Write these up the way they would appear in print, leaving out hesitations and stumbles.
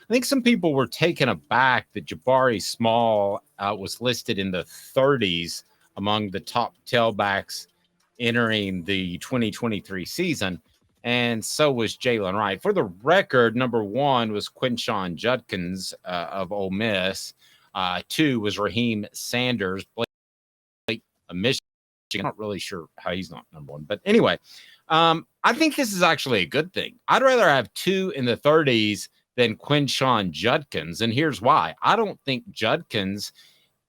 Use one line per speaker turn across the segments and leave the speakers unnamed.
I think some people were taken aback that Jabari Small was listed in the 30s among the top tailbacks entering the 2023 season. And so was Jalen Wright. For the record, number one was Quinshawn Judkins of Ole Miss. Two was Raheem Sanders, Michigan. I'm not really sure how he's not number one. But anyway, I think this is actually a good thing. I'd rather have two in the 30s than Quinshawn Judkins. And here's why. I don't think Judkins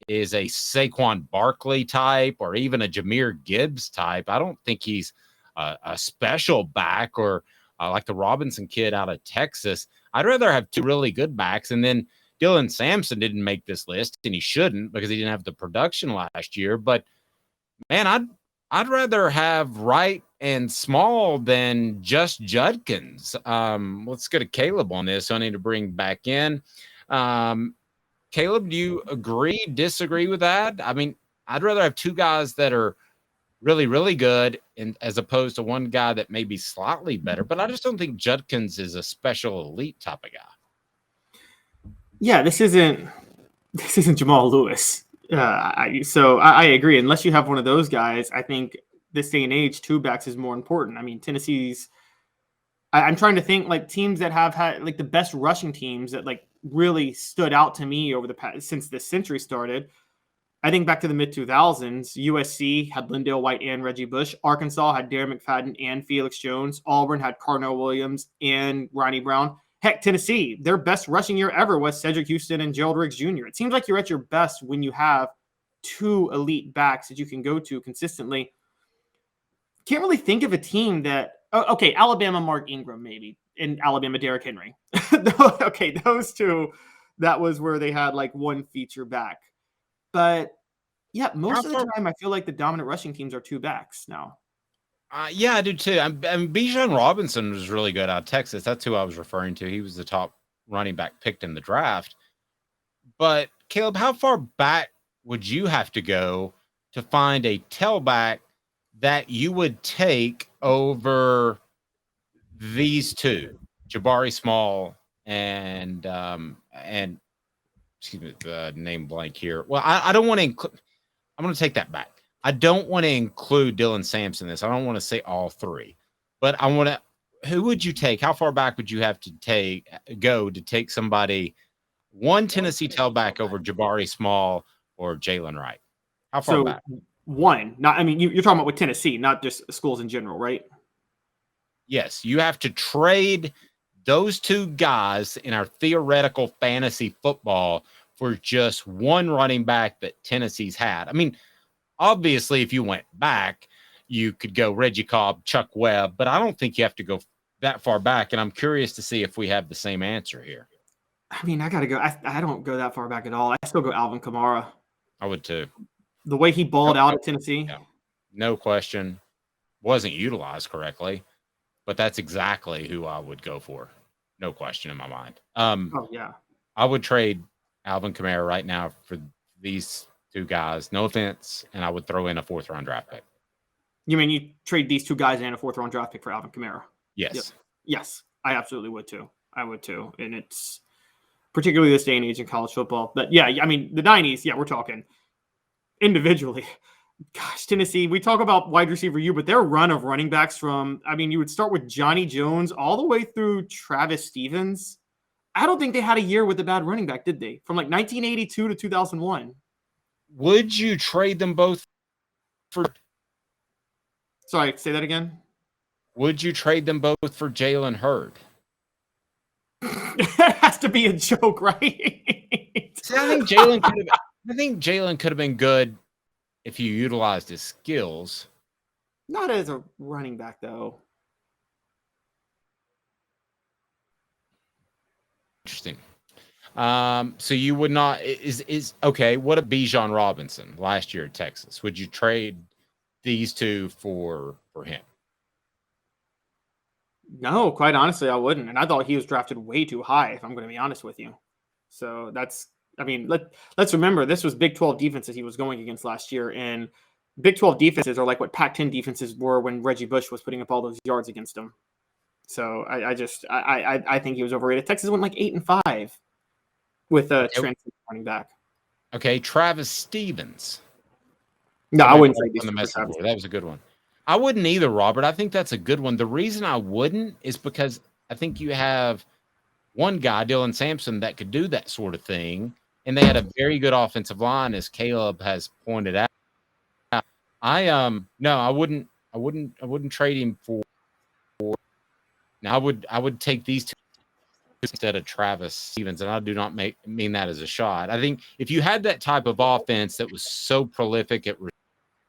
is a Saquon Barkley type or even a Jahmyr Gibbs type. I don't think he's a special back or like the Robinson kid out of Texas. I'd rather have two really good backs. And then Dylan Sampson didn't make this list, and he shouldn't because he didn't have the production last year. But man, I'd rather have Wright and Small than just Judkins. Let's go to Caleb on this. I need to bring back in. Caleb, do you agree, disagree with that? I mean, I'd rather have two guys that are really, really good as opposed to one guy that may be slightly better. But I just don't think Judkins is a special elite type of guy.
Yeah, this isn't Jamal Lewis. So I agree. Unless you have one of those guys, I think this day and age, two backs is more important. I mean, Tennessee's. I'm trying to think like teams that have had like the best rushing teams that like really stood out to me over the past since this century started. I think back to the mid 2000s, USC had Lindale White and Reggie Bush. Arkansas had Darren McFadden and Felix Jones. Auburn had Cardinal Williams and Ronnie Brown. Heck, Tennessee, their best rushing year ever was Cedric Houston and Gerald Riggs Jr. It seems like you're at your best when you have two elite backs that you can go to consistently. Can't really think of a team that okay, Alabama, Mark Ingram, maybe, and Alabama, Derrick Henry. Okay, those two, that was where they had like one feature back. But yeah, most of the time, I feel like the dominant rushing teams are two backs now.
Yeah, I do too. I mean, Bijan Robinson was really good out of Texas. That's who I was referring to. He was the top running back picked in the draft. But Caleb, how far back would you have to go to find a tailback that you would take over these two, Jabari Small and excuse me, the name blank here. Well, I don't want to include. I'm going to take that back. I don't want to include Dylan Sampson in this. I don't want to say all three, but I want to. Who would you take? How far back would you have to go to take somebody? One Tennessee tailback over Jabari Small or Jalen Wright. How far back?
One. Not. I mean, you're talking about with Tennessee, not just schools in general, right?
Yes, you have to trade those two guys in our theoretical fantasy football for just one running back that Tennessee's had. I mean, obviously, if you went back, you could go Reggie Cobb, Chuck Webb, but I don't think you have to go that far back. And I'm curious to see if we have the same answer here.
I mean, I got to go. I don't go that far back at all. I still go Alvin Kamara.
I would too.
The way he balled out at Tennessee.
Yeah. No question. Wasn't utilized correctly, but that's exactly who I would go for. No question in my mind.
Oh, yeah.
I would trade Alvin Kamara right now for these two guys. No offense. And I would throw in a 4th-round draft pick.
You mean you trade these two guys and a 4th-round draft pick for Alvin Kamara?
Yes.
Yep. Yes, I absolutely would too. I would too. And it's particularly this day and age in college football. But yeah, I mean, the 90s, yeah, we're talking individually. Gosh, Tennessee, we talk about wide receiver U, but their run of running backs from, I mean, you would start with Johnny Jones all the way through Travis Stevens. I don't think they had a year with a bad running back, did they? From like 1982 to 2001.
Would you trade them both for?
Sorry, say that again.
Would you trade them both for Jalen Hurd?
It has to be a joke, right?
See, I think Jalen could have been good if you utilized his skills.
Not as a running back, though.
Interesting. So you would not is okay. What about Bijan Robinson last year at Texas? Would you trade these two for him?
No, quite honestly, I wouldn't. And I thought he was drafted way too high, if I'm going to be honest with you. So that's, I mean, let's remember this was Big 12 defenses he was going against last year, and Big 12 defenses are like what Pac-10 defenses were when Reggie Bush was putting up all those yards against them. So I think he was overrated. Texas went like 8-5 with a transfer running back.
Okay, Travis Stevens.
No, I wouldn't say
on the message board. That was a good one. I wouldn't either, Robert. I think that's a good one. The reason I wouldn't is because I think you have one guy, Dylan Sampson, that could do that sort of thing, and they had a very good offensive line, as Caleb has pointed out. I wouldn't trade him for. Now I would take these two instead of Travis Stevens, and I do not mean that as a shot. I think if you had that type of offense that was so prolific at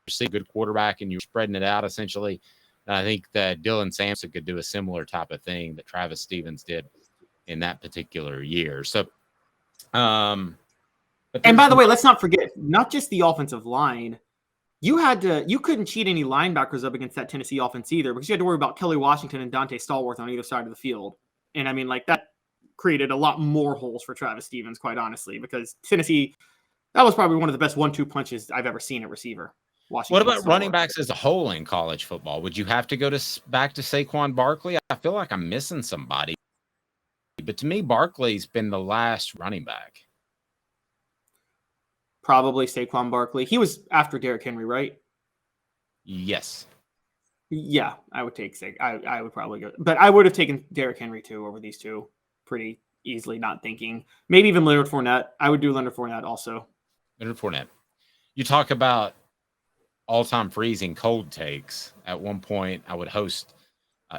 receiving, good quarterback, and you're spreading it out essentially, I think that Dylan Sampson could do a similar type of thing that Travis Stevens did in that particular year. So, and
by the way, let's not forget, not just the offensive line. You couldn't cheat any linebackers up against that Tennessee offense either, because you had to worry about Kelly Washington and Dante Stallworth on either side of the field. And I mean, like, that created a lot more holes for Travis Stevens, quite honestly, because Tennessee, that was probably one of the best 1-2 punches I've ever seen at receiver.
Washington, what about running backs as a whole in college football? Would you have to go back to Saquon Barkley? I feel like I'm missing somebody. But to me, Barkley's been the last running back.
Probably Saquon Barkley. He was after Derrick Henry, right?
Yes.
Yeah, I would take I would probably go. But I would have taken Derrick Henry, too, over these two pretty easily, not thinking. Maybe even Leonard Fournette. I would do Leonard Fournette also.
Leonard Fournette. You talk about all-time freezing cold takes. At one point, I would host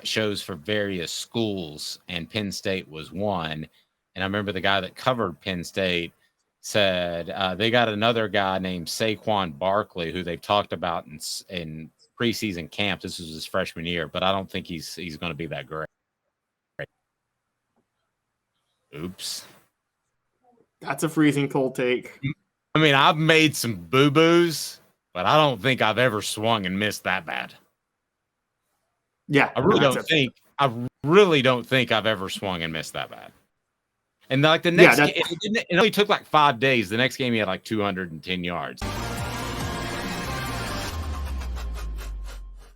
shows for various schools, and Penn State was one. And I remember the guy that covered Penn State said they got another guy named Saquon Barkley who they've talked about in preseason camp. This was his freshman year, but I don't think he's going to be that great. Oops.
That's a freezing cold take.
I mean, I've made some boo-boos, but I don't think I've ever swung and missed that bad.
Yeah.
I really don't think I've ever swung and missed that bad. And like the next game, it only took like 5 days. The next game he had like 210 yards.